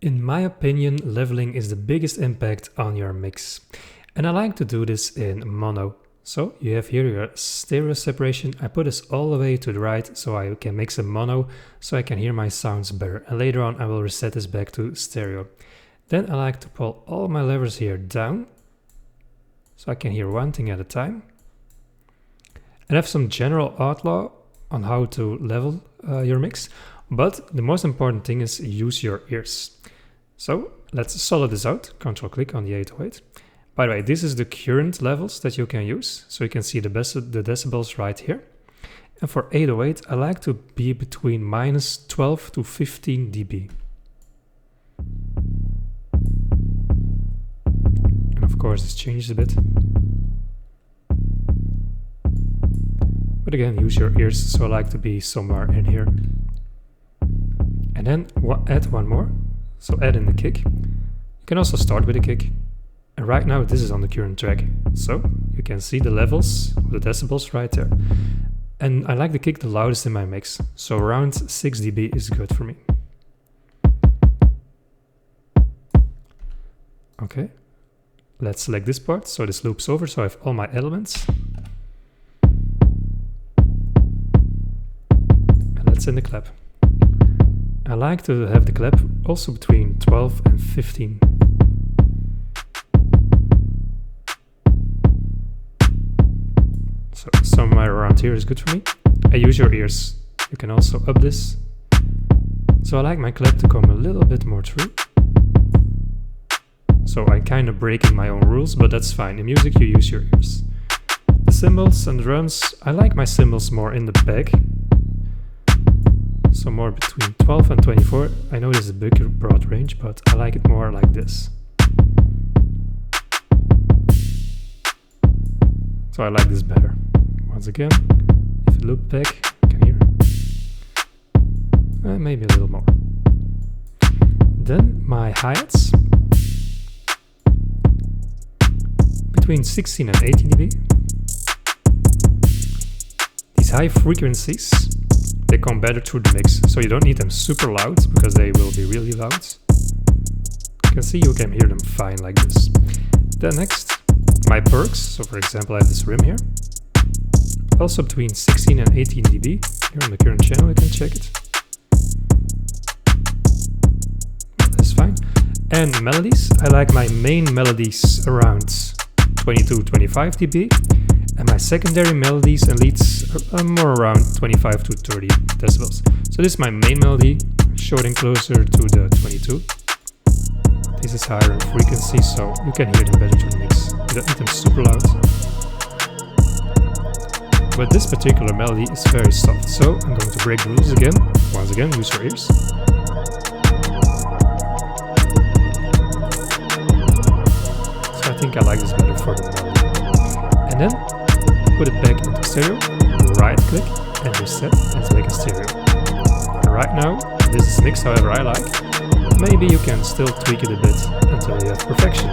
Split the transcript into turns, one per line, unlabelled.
In my opinion, leveling is the biggest impact on your mix. And I like to do this in mono. So you have here your stereo separation. I put this all the way to the right so I can mix in mono so I can hear my sounds better. And later on I will reset this back to stereo. Then I like to pull all my levers here down so I can hear one thing at a time. And I have some general outlaw on how to level your mix. But the most important thing is use your ears. So let's solo this out. Control click on the 808. By the way, this is the current levels that you can use. So you can see the decibels right here. And for 808, I like to be between minus 12 to 15 dB. And of course, this changes a bit. But again, use your ears. So I like to be somewhere in here. And then add one more. So add in the kick. You can also start with a kick. And right now this is on the current track. So you can see the levels of the decibels right there. And I like the kick the loudest in my mix. So around 6 dB is good for me. Okay. Let's select this part. So this loops over. So I have all my elements. And let's in the clap. I like to have the clap also between 12 and 15. So somewhere around here is good for me. I use your ears. You can also up this. So I like my clap to come a little bit more through. So I'm kind of breaking my own rules, but that's fine. In music you use your ears. The cymbals and drums, I like my cymbals more in the back. So more between 12 and 24. I know this is a bigger broad range, but I like it more like this. So I like this better. Once again, if you loop back, you can hear. Maybe a little more. Then my hi-hats. Between 16 and 18 dB. These high frequencies, they come better through the mix, so you don't need them super loud, because they will be really loud. You can see you can hear them fine like this. Then next, my perks, so for example I have this rim here. Also between 16 and 18 dB, here on the current channel you can check it. That's fine. And melodies, I like my main melodies around 22-25 dB. And my secondary melodies and leads are more around 25 to 30 decibels. So this is my main melody, shorting closer to the 22. This is higher in frequency, so you can hear them better through the mix. You don't need them super loud. But this particular melody is very soft, so I'm going to break the rules again. Once again, use your ears. So I think I like this better for the melody. And then put it back into stereo, right click and reset and make a stereo. And right now, this is mixed however I like. Maybe you can still tweak it a bit until you have perfection.